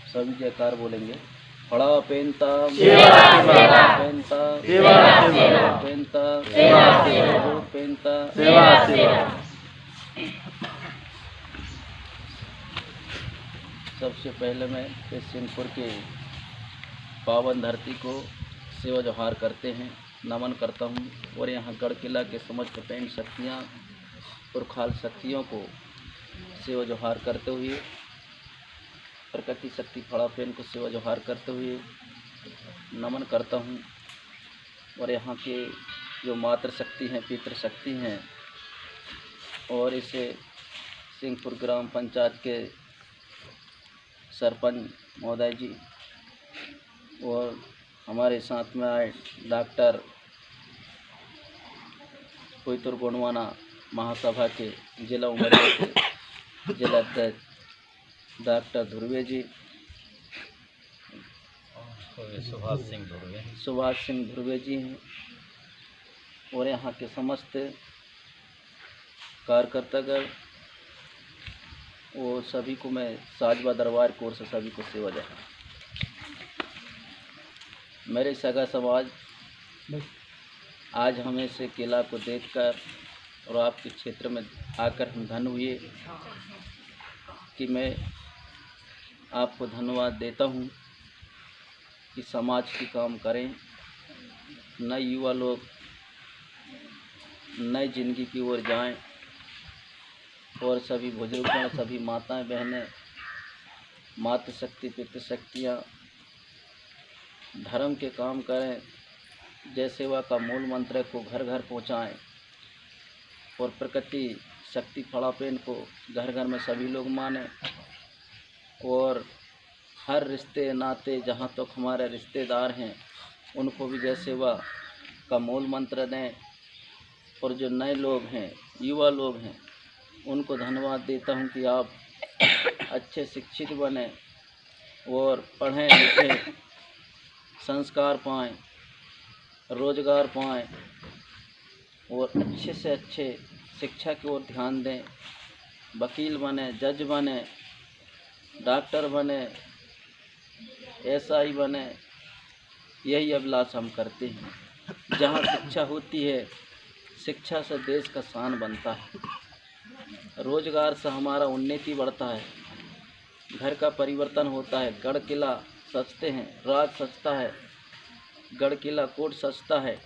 सभी जयकार बोलेंगे। फड़ा पेनता सेवा सेवा पेनता सेवा सेवा पेनता सेवा सेवा पेनता सेवा सेवा। सबसे पहले मैं इस सिंहपुर के पावन धरती को सेवा जोहार करते हैं, नमन करता हूँ। और यहाँ गढ़ किला के समस्त पैंट शक्तियाँ और खाल शक्तियों को सेवा जोहार करते हुए, प्रकृति शक्ति फड़ा पेन को सेवा जोहार करते हुए नमन करता हूँ। और यहाँ के जो मातृ शक्ति हैं, पितृ शक्ति हैं, और इसे सिंहपुर ग्राम पंचायत के सरपंच महोदय जी और हमारे साथ में आए डॉक्टर कोयतुर गोंडवाना महासभा के जिला उमरिया के जिला अध्यक्ष डॉक्टर ध्रुवे जी, सुभाष सिंह ध्रुवे जी हैं, और यहाँ के समस्त कार्यकर्तागण और सभी को मैं साजवा दरबार की ओर से सभी को सेवा देता हूँ। मेरे सगा समाज आज हमें से किला को देखकर और आपके क्षेत्र में आकर हम धन्य हुए कि मैं आपको धन्यवाद देता हूँ कि समाज की काम करें, नए युवा लोग नई जिंदगी की ओर जाएं, और सभी बुजुर्गों, सभी माताएं बहनें, मातृ शक्ति पितृ शक्तियाँ धर्म के काम करें, जय सेवा का मूल मंत्र को घर घर पहुँचाएं, और प्रकृति शक्ति फड़ा पेन को घर घर में सभी लोग माने, और हर रिश्ते नाते जहाँ तक तो हमारे रिश्तेदार हैं उनको भी जय सेवा का मूल मंत्र दें। और जो नए लोग हैं, युवा लोग हैं, उनको धन्यवाद देता हूँ कि आप अच्छे शिक्षित बने और पढ़ें लिखें, संस्कार पाएँ, रोजगार पाएँ, और अच्छे से अच्छे शिक्षा की ओर ध्यान दें, वकील बने, जज बने, डॉक्टर बने, एसआई बने। यही अभिलाष हम करते हैं। जहाँ शिक्षा होती है, शिक्षा से देश का शान बनता है, रोजगार से हमारा उन्नति बढ़ता है, घर का परिवर्तन होता है, गढ़ किला सजते हैं, राज सजता है, गढ़ किला कोट सजता है।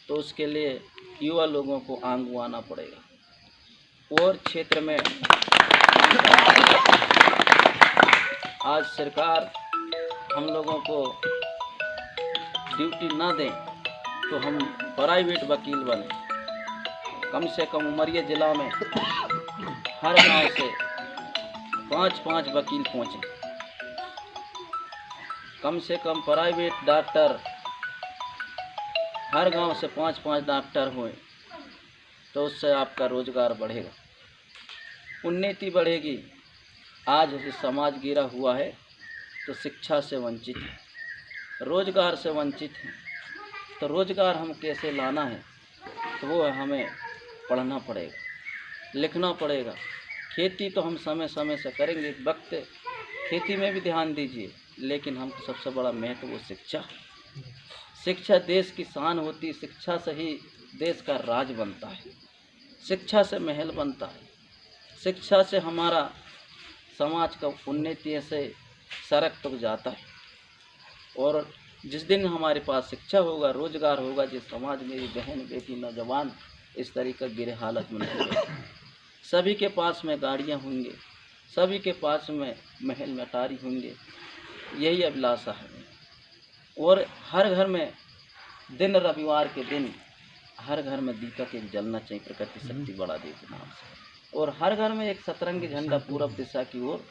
तो उसके लिए युवा लोगों को आंग आना पड़ेगा। और क्षेत्र में आज सरकार हम लोगों को ड्यूटी ना दें तो हम प्राइवेट वकील बने। कम से कम उमरिया जिला में हर गांव से 5-5 वकील पहुँचे, कम से कम प्राइवेट डॉक्टर हर गांव से 5-5 डॉक्टर हुए, तो उससे आपका रोजगार बढ़ेगा, उन्नति बढ़ेगी। आज इस समाज गिरा हुआ है तो शिक्षा से वंचित है, रोजगार से वंचित है। तो रोजगार हम कैसे लाना है, तो वो हमें पढ़ना पड़ेगा, लिखना पड़ेगा। खेती तो हम समय समय से करेंगे, एक वक्त खेती में भी ध्यान दीजिए, लेकिन हमको सबसे बड़ा महत्व वो शिक्षा है। शिक्षा देश की शान होती है, शिक्षा से ही देश का राज बनता है, शिक्षा से महल बनता है, शिक्षा से हमारा समाज का उन्नति से सड़क तक जाता है। और जिस दिन हमारे पास शिक्षा होगा, रोजगार होगा, जिस समाज मेरी बहन बेटी नौजवान इस तरीके गिरे हालत में नहीं रहेगा। सभी के पास में गाड़ियाँ होंगी, सभी के पास में महल में अटारी होंगे, यही अभिलाषा है। और हर घर में दिन रविवार के दिन हर घर में दीपक एक जलना चाहिए, प्रकृति शक्ति बड़ा देव के नाम से। और हर घर में एक सतरंगी झंडा पूरब दिशा की ओर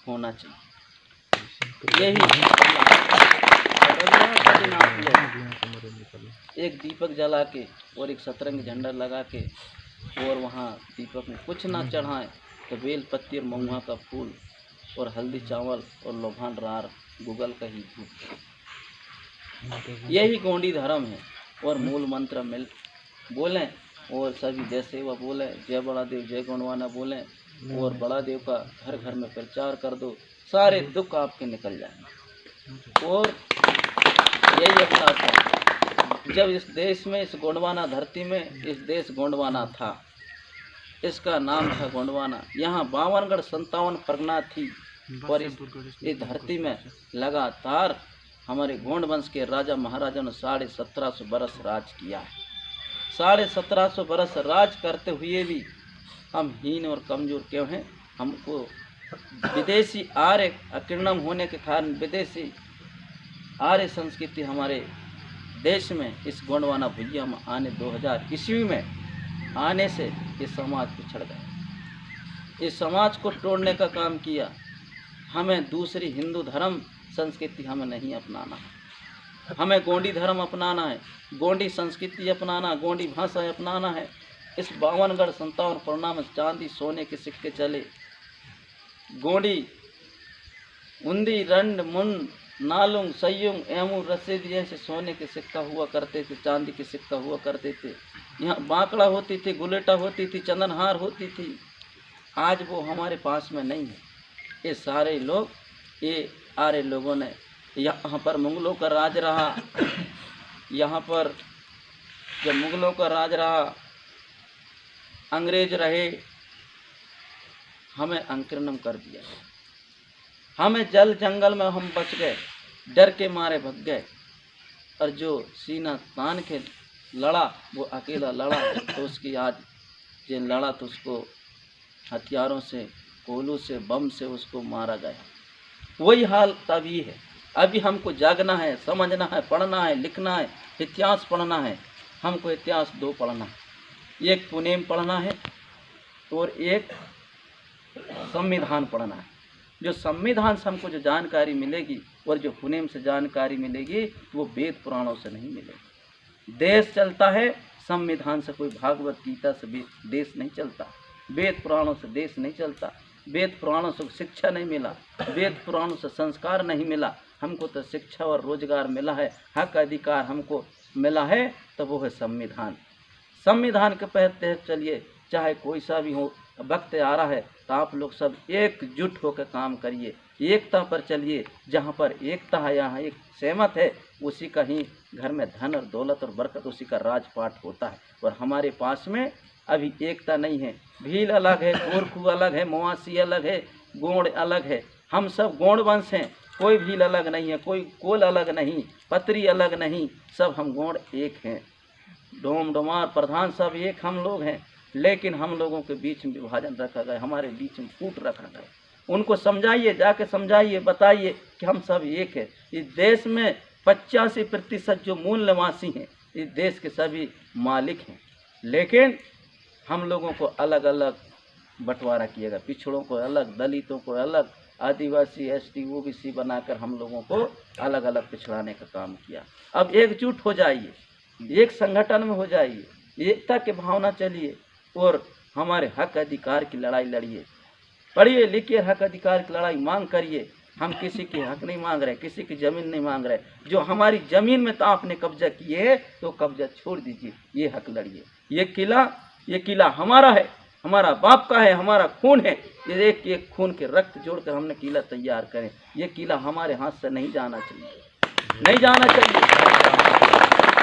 होना चाहिए। यही रविवार का दिन आप लोग एक दीपक जला के और एक सतरंगी झंडा लगा के, और वहाँ दीपक में कुछ ना चढ़ाएं तो बेल पत्ती और महुआ का फूल और हल्दी चावल और लोभान रार गूगल का ही धूप, यही गोंडी धर्म है। और मूल मंत्र मिल बोलें, और सभी जय सेवा बोलें, जय बड़ा देव जय गोंडवाना बोलें, और बड़ा देव का घर घर में प्रचार कर दो। सारे दुख आपके निकल जाएंगे। और यही अपना था, जब इस देश में, इस गोंडवाना धरती में, इस देश गोंडवाना था, इसका नाम था गोंडवाना। यहाँ 52 57 परगना थी और इस धरती में लगातार हमारे गोंड वंश के राजा महाराजा ने 1750 बरस राज किया है। 1750 बरस राज करते हुए भी हम हीन और कमज़ोर क्यों हैं? हमको विदेशी आर्य अकिरणम होने के कारण विदेशी आर्य संस्कृति हमारे देश में, इस गोंडवाना भुइया में आने 2000 ईस्वी में आने से ये समाज पिछड़ गया। इस समाज को तोड़ने का काम किया। हमें दूसरी हिंदू धर्म संस्कृति हमें नहीं अपनाना है, हमें गोंडी धर्म अपनाना है, गोंडी संस्कृति अपनाना, गोंडी भाषा अपनाना है। इस 52 57 परगना में चांदी सोने के सिक्के चले। गोंडी, उंदी, रंड, मुंड, नालुंग, सयुंग, एमू, रसीद ऐसे सोने के सिक्का हुआ करते थे, चांदी के सिक्का हुआ करते थे। यहाँ बांकड़ा होती थी, गुलेटा होती थी, चंदनहार होती थी। आज वो हमारे पास में नहीं है। ये सारे लोग, ये आर्य लोगों ने, यहाँ पर मुगलों का राज रहा, यहाँ पर जब मुगलों का राज रहा, अंग्रेज रहे, हमें अंकिरणम कर दिया। हमें जल जंगल में हम बच गए, डर के मारे भग गए। और जो सीना तान के लड़ा वो अकेला लड़ा, तो उसकी आज जो लड़ा तो उसको हथियारों से, गोलों से, बम से उसको मारा गया। वही हाल तभी है। अभी हमको जागना है, समझना है, पढ़ना है, लिखना है, इतिहास पढ़ना है। हमको इतिहास 2 पढ़ना है, एक पुनेम पढ़ना है और एक संविधान पढ़ना है। जो संविधान से हमको जो जानकारी मिलेगी और जो पुनेम से जानकारी मिलेगी वो वेद पुराणों से नहीं मिलेगी। देश चलता है संविधान से, कोई भागवत गीता से देश नहीं चलता, वेद पुराणों से देश नहीं चलता। वेद पुराणों से शिक्षा नहीं मिला, वेद पुराणों से संस्कार नहीं मिला। हमको तो शिक्षा और रोजगार मिला है, हक अधिकार हमको मिला है, तो वो है संविधान। संविधान के तहत चलिए, चाहे कोई सा भी हो। वक्त आ रहा है तो आप लोग सब एकजुट होकर काम करिए, एकता पर चलिए। जहाँ पर एकता है, यहाँ एक सहमत है, उसी का ही घर में धन और दौलत और बरकत, उसी का राजपाट होता है। और हमारे पास में अभी एकता नहीं है। भील अलग है, गोरखू अलग है, मवासी अलग है, गोंड अलग है। हम सब गोंड वंश हैं, कोई भील अलग नहीं है, कोई कोल अलग नहीं, पत्री अलग नहीं, सब हम गोंड एक हैं। डोम डोमार प्रधान सब एक हम लोग हैं, लेकिन हम लोगों के बीच में विभाजन रखा गया, हमारे बीच में फूट रखा गया। उनको समझाइए, जाके समझाइए, बताइए कि हम सब एक है। इस देश में 85% जो मूल निवासी हैं, इस देश के सभी मालिक हैं, लेकिन हम लोगों को अलग अलग बंटवारा किया गया। पिछड़ों को अलग, दलितों को अलग, आदिवासी, एसटी, ओबीसी बनाकर हम लोगों को अलग अलग पिछड़ाने का काम किया। अब एकजुट हो जाइए, एक संगठन में हो जाइए, एकता की भावना चलिए और हमारे हक अधिकार की लड़ाई लड़िए। पढ़िए लिखिए, हक अधिकार की लड़ाई मांग करिए। हम किसी की हक नहीं मांग रहे, किसी की ज़मीन नहीं मांग रहे। जो हमारी ज़मीन में तो आपने कब्जा किए है तो कब्जा छोड़ दीजिए, ये हक लड़िए। ये किला हमारा है, हमारा बाप का है, हमारा खून है। ये एक एक खून के रक्त जोड़कर हमने किला तैयार करें। ये किला हमारे हाथ से नहीं जाना चाहिए, नहीं जाना चाहिए।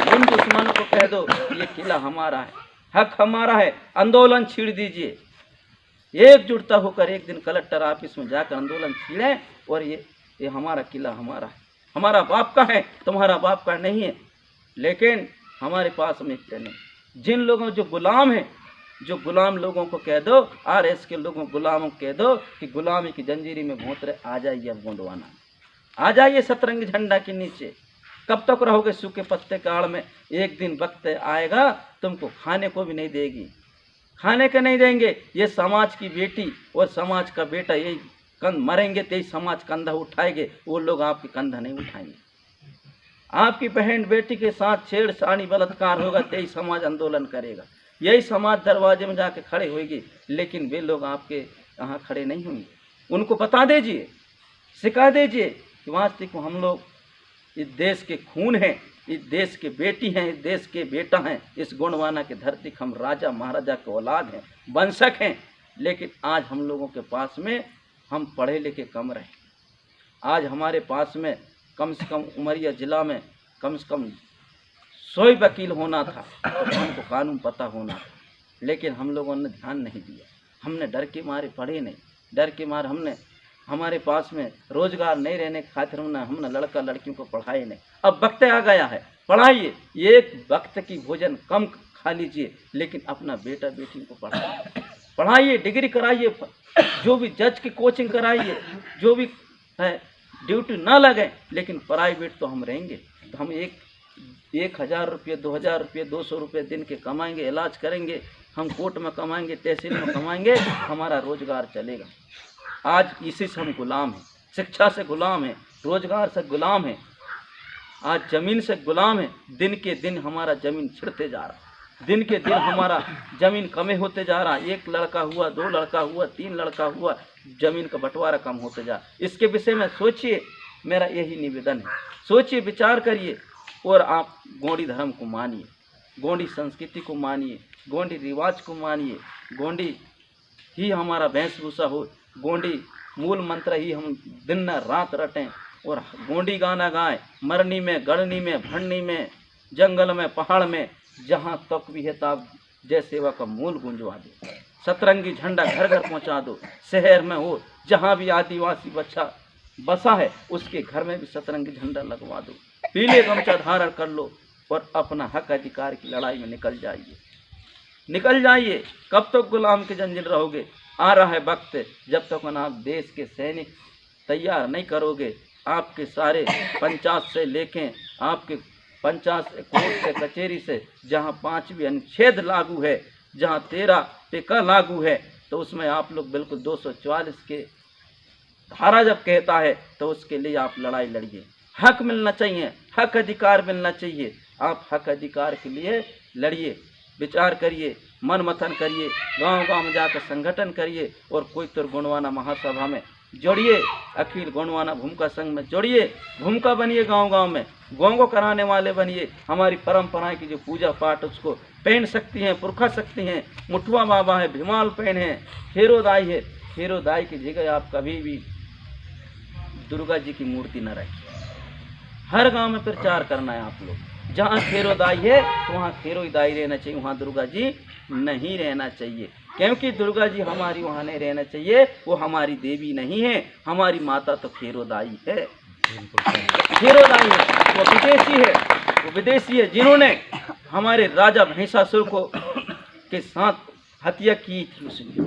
उन दुश्मनों को कह दो ये किला हमारा है, हक हमारा है, आंदोलन छीड़ दीजिए। एकजुटता होकर एक दिन कलेक्टर ऑफिस में जाकर आंदोलन छीड़ें और ये हमारा किला हमारा है, हमारा बाप का है, तुम्हारा बाप का नहीं है। लेकिन हमारे पास में नहीं। जिन लोगों जो गुलाम हैं, जो गुलाम लोगों को कह दो, आरएस के लोगों गुलामों को कह दो कि गुलामी की जंजीरी में भोंत रहे, आ जाइए अब गोंडवाना, आ जाइए सतरंगी झंडा के नीचे। कब तक रहोगे सूखे पत्ते के आड़ में? एक दिन वक्त आएगा तुमको खाने को भी नहीं देगी, खाने के नहीं देंगे। ये समाज की बेटी और समाज का बेटा यही कंध मरेंगे तो यही समाज कंधा उठाएंगे, वो लोग आपके कंधा नहीं उठाएंगे। आपकी बहन बेटी के साथ छेड़छाड़ी बलात्कार होगा तो यही समाज आंदोलन करेगा, यही समाज दरवाजे में जाके खड़े होगी। लेकिन वे लोग आपके यहाँ खड़े नहीं होंगे। उनको बता दीजिए, सिखा दीजिए कि वास्तविक को हम लोग इस देश के खून हैं, इस देश के बेटी हैं, इस देश के बेटा हैं। इस गोंडवाना के धरती हम राजा महाराजा के औलाद हैं, वंशक हैं। लेकिन आज हम लोगों के पास में हम पढ़े लिखे कम रहे, आज हमारे पास में कम से कम उमरिया ज़िला में कम से कम 100 वकील होना था, तो हमको कानून पता होना था, लेकिन हम लोगों ने ध्यान नहीं दिया। हमने डर के मारे पढ़े नहीं, डर के मारे हमारे पास में रोजगार नहीं रहने के खातिर हमने लड़का लड़कियों को पढ़ाए नहीं। अब वक्त आ गया है, पढ़ाइए, एक वक्त की भोजन कम खा लीजिए, लेकिन अपना बेटा बेटी को पढ़ाइए, डिग्री कराइए, जो भी जज की कोचिंग कराइए, जो भी है ड्यूटी ना लगे, लेकिन प्राइवेट तो हम रहेंगे। तो हम 1,000 रुपये, 2,000 रुपये, 200 रुपये दिन के कमाएंगे, इलाज करेंगे, हम कोर्ट में कमाएंगे, तहसील में कमाएंगे, हमारा रोजगार चलेगा। आज इसी से हम गुलाम हैं, शिक्षा से गुलाम हैं, रोजगार से गुलाम हैं, आज ज़मीन से गुलाम है। दिन के दिन हमारा ज़मीन छिड़ते जा रहा, दिन के दिन हमारा ज़मीन कमे होते जा रहा। 1 लड़का हुआ, 2 लड़का हुआ, 3 लड़का हुआ, ज़मीन का बंटवारा कम होते जा। इसके विषय में सोचिए, मेरा यही निवेदन है, सोचिए, विचार करिए और आप गोंडी धर्म को मानिए, गोंडी संस्कृति को मानिए, गोंडी रिवाज को मानिए, गोंडी ही हमारा वेशभूषा हो, गोंडी मूल मंत्र ही हम दिन न रात रटें और गोंडी गाना गाएं, मरनी में, गढ़नी में, भंडनी में, जंगल में, पहाड़ में, जहाँ तक भी है तब जय सेवा का मूल गुंजवा दो, सतरंगी झंडा घर घर पहुँचा दो। शहर में हो, जहाँ भी आदिवासी बच्चा बसा है, उसके घर में भी सतरंगी झंडा लगवा दो, पीले गमछा धारण कर लो और अपना हक अधिकार की लड़ाई में निकल जाइए। कब तक गुलाम के जंजीर रहोगे? आ रहा है वक्त, जब तक आप देश के सैनिक तैयार नहीं करोगे, आपके सारे पंचायत से लेके आपके पंचायत से, कोर्ट से, कचहरी से, जहाँ 5वीं अनुच्छेद लागू है, जहाँ 13 टिका लागू है, तो उसमें आप लोग बिल्कुल 244 के धारा जब कहता है तो उसके लिए आप लड़ाई लड़िए। हक मिलना चाहिए, हक अधिकार मिलना चाहिए। आप हक अधिकार के लिए लड़िए, विचार करिए, मन मंथन करिए, गांव-गांव में जाकर संगठन करिए और कोई तो गोंडवाना महासभा में जोड़िए, अखिल गोंडवाना भूमिका संघ में जोड़िए, भूमिका बनिए, गांव-गांव में गोंगो कराने वाले बनिए। हमारी परंपराएं की जो पूजा पाठ उसको पहन सकती हैं, पुरखा सकती हैं। मुठुआ बाबा है, भीमाल पेन है, खेरोदाई है, खेरोदाई की जगह आप कभी भी दुर्गा जी की मूर्ति न रखिए। हर गांव में प्रचार करना है आप लोग, जहाँ खेरोदाई है तो वहाँ खेरोदाई रहना चाहिए, वहाँ दुर्गा जी नहीं रहना चाहिए, क्योंकि दुर्गा जी हमारी वहाँ नहीं रहना चाहिए। वो हमारी देवी नहीं है, हमारी माता तो खेरोदाई है, खेरोदाई है, वो विदेशी है, वो विदेशी है, जिन्होंने हमारे राजा महिषासुर को के साथ हत्या की थी, उसने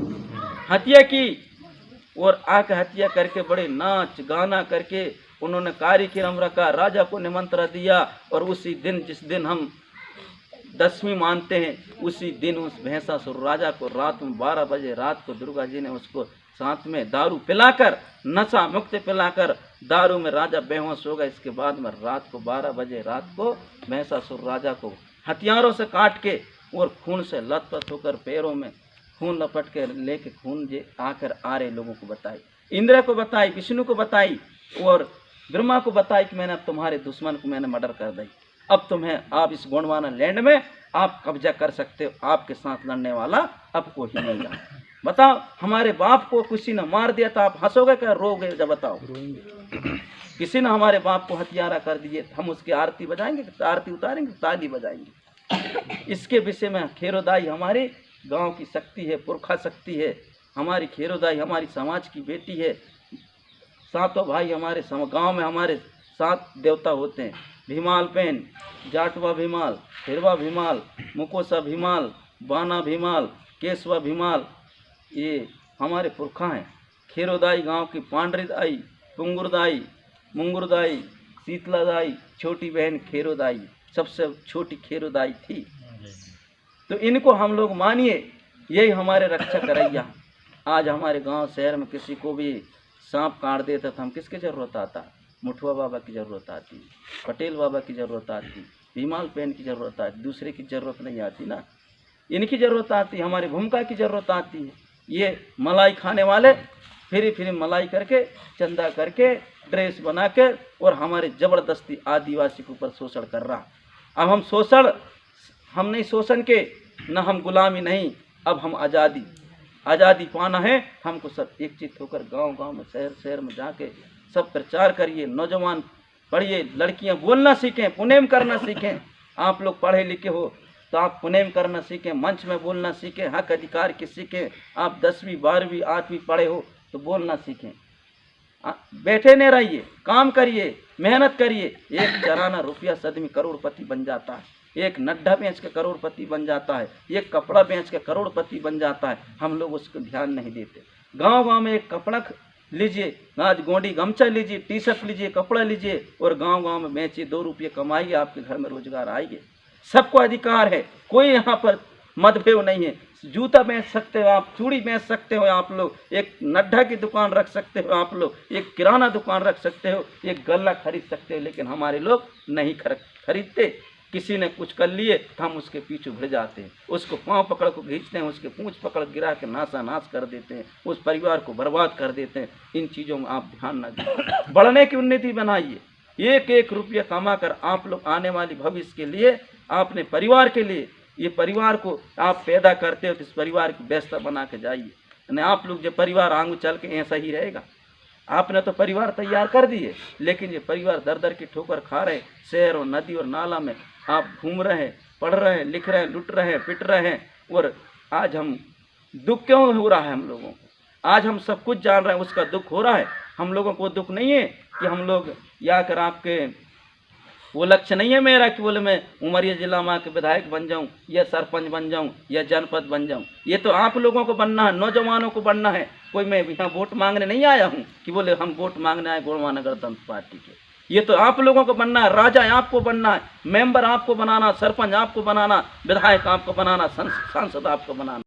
हत्या की और आके हत्या करके बड़े नाच गाना करके उन्होंने कार्यक्रम रखा, राजा को निमंत्रण दिया और उसी दिन, जिस दिन हम दशमी मानते हैं, उसी दिन उस महिषासुर राजा को रात में 12 बजे रात को दुर्गा जी ने उसको साथ में दारू पिलाकर, नशा मुक्त पिलाकर, दारू में राजा बेहोश हो गया। इसके बाद में रात को 12 बजे रात को महिषासुर राजा को हथियारों से काट के और खून से लथपथ होकर पैरों में खून लपट के लेके खून जे आकर आ रहे लोगों को बताई, इंद्र को बताई, विष्णु को बताई और ब्रह्मा को बताई कि मैंने अब तुम्हारे दुश्मन को मैंने मर्डर कर दी, अब तुम्हें आप इस गोंडवाना लैंड में आप कब्जा कर सकते हो, आपके साथ लड़ने वाला अब कोई नहीं रहा। बताओ, हमारे बाप को किसी ने मार दिया तो आप हंसोगे क्या रोगे? जब बताओ, किसी ने हमारे बाप को हथियारा कर दिए, हम उसकी आरती बजाएंगे, आरती उतारेंगे, ताली बजाएंगे? इसके विषय में खेरोदाई हमारे गांव की शक्ति है, पुरखा शक्ति है। हमारी खेरोदाई हमारी समाज की बेटी है। सातों भाई हमारे गांव में हमारे 7 देवता होते हैं, भीमाल पेन, जाटवा भीमाल, हिरवा भीमाल, मुकोसा भीमाल, बाना भीमाल, केशवा भीमाल, ये हमारे पुरखा हैं। खेरोदाई गांव की पांडरीदाई, पुंगुरदाई, मुंगुरदाई, शीतलादाई, छोटी बहन खेरोदाई, सबसे छोटी खेरोदाई थी। तो इनको हम लोग मानिए, यही हमारे रक्षा करैया। आज हमारे गांव शहर में किसी को भी सांप काट देता था, हम किसकी ज़रूरत आता? मुठुआ बाबा की ज़रूरत आती, पटेल बाबा की ज़रूरत आती, भीमाल पेन की ज़रूरत आती, दूसरे की ज़रूरत नहीं आती ना, इनकी ज़रूरत आती, हमारी भूमिका की ज़रूरत आती है। ये मलाई खाने वाले फिर मलाई करके, चंदा करके, ड्रेस बना के और हमारे ज़बरदस्ती आदिवासी के ऊपर शोषण कर रहा। अब हम शोषण, हम नहीं शोषण के, न हम गुलामी नहीं, अब हम आज़ादी पाना है हमको। सब एक चित्त होकर गांव-गांव में, शहर में जाके सब प्रचार करिए, नौजवान पढ़िए, लड़कियां बोलना सीखें, पुनेम करना सीखें। आप लोग पढ़े लिखे हो तो आप पुनेम करना सीखें, मंच में बोलना सीखें, हक अधिकार की सीखें। आप 10वीं 12वीं 8वीं पढ़े हो तो बोलना सीखें। बैठे नहीं रहिए, काम करिए, मेहनत करिए। एक चराना रुपया से आदमी करोड़पति बन जाता है, एक नड्ढा बेच के करोड़पति बन जाता है, एक कपड़ा बेच के करोड़पति बन जाता है। हम लोग उसको ध्यान नहीं देते। गांव गांव में एक कपड़ा लीजिए, आज गोंडी गमछा लीजिए, टी शर्ट लीजिए, कपड़ा लीजिए और गांव गांव में बेचिए, 2 रुपये कमाइए, आपके घर में रोजगार आएंगे। सबको अधिकार है, कोई यहाँ पर मतभेद नहीं है। जूता बेच सकते हो आप, चूड़ी बेच सकते हो आप लोग, एक नड्ढा की दुकान रख सकते हो आप लोग, एक किराना दुकान रख सकते हो, एक गल्ला खरीद सकते हो। लेकिन हमारे लोग नहीं खरीदते। किसी ने कुछ कर लिए तो हम उसके पीछे भिड़ जाते हैं, उसको पांव पकड़ को खींचते हैं, उसके पूंछ पकड़ गिरा के नासा नाश कर देते हैं, उस परिवार को बर्बाद कर देते हैं। इन चीज़ों में आप ध्यान न दें, बढ़ने की उन्नति बनाइए। एक एक रुपया कमा कर आप लोग आने वाली भविष्य के लिए, अपने परिवार के लिए, ये परिवार को आप पैदा करते हो तो इस परिवार की व्यवस्था बना के जाइए। नहीं आप लोग जो परिवार आंगू चल के ऐसा ही रहेगा। आपने तो परिवार तैयार कर दिए, लेकिन ये परिवार दर दर की ठोकर खा रहे। शहर और नदी और नाला में आप घूम रहे हैं, पढ़ रहे हैं, लिख रहे हैं, लुट रहे हैं, पिट रहे हैं। और आज हम दुख क्यों हो रहा है हम लोगों को? आज हम सब कुछ जान रहे हैं, उसका दुख हो रहा है। हम लोगों को दुख नहीं है कि हम लोग या कर आपके वो लक्ष्य नहीं है मेरा कि बोले मैं उमरिया जिला में के विधायक बन जाऊं या सरपंच बन जाऊं या जनपद बन जाऊं। ये तो आप लोगों को बनना है, नौजवानों को बनना है। कोई मैं यहाँ वोट मांगने नहीं आया हूँ कि बोले हम वोट मांगने आए गोड़वा गणतंत्र पार्टी के। ये तो आप लोगों को बनना है, राजा आपको बनना है, मेंबर आपको बनाना, सरपंच आपको बनाना, विधायक आपको बनाना, सांसद आपको बनाना।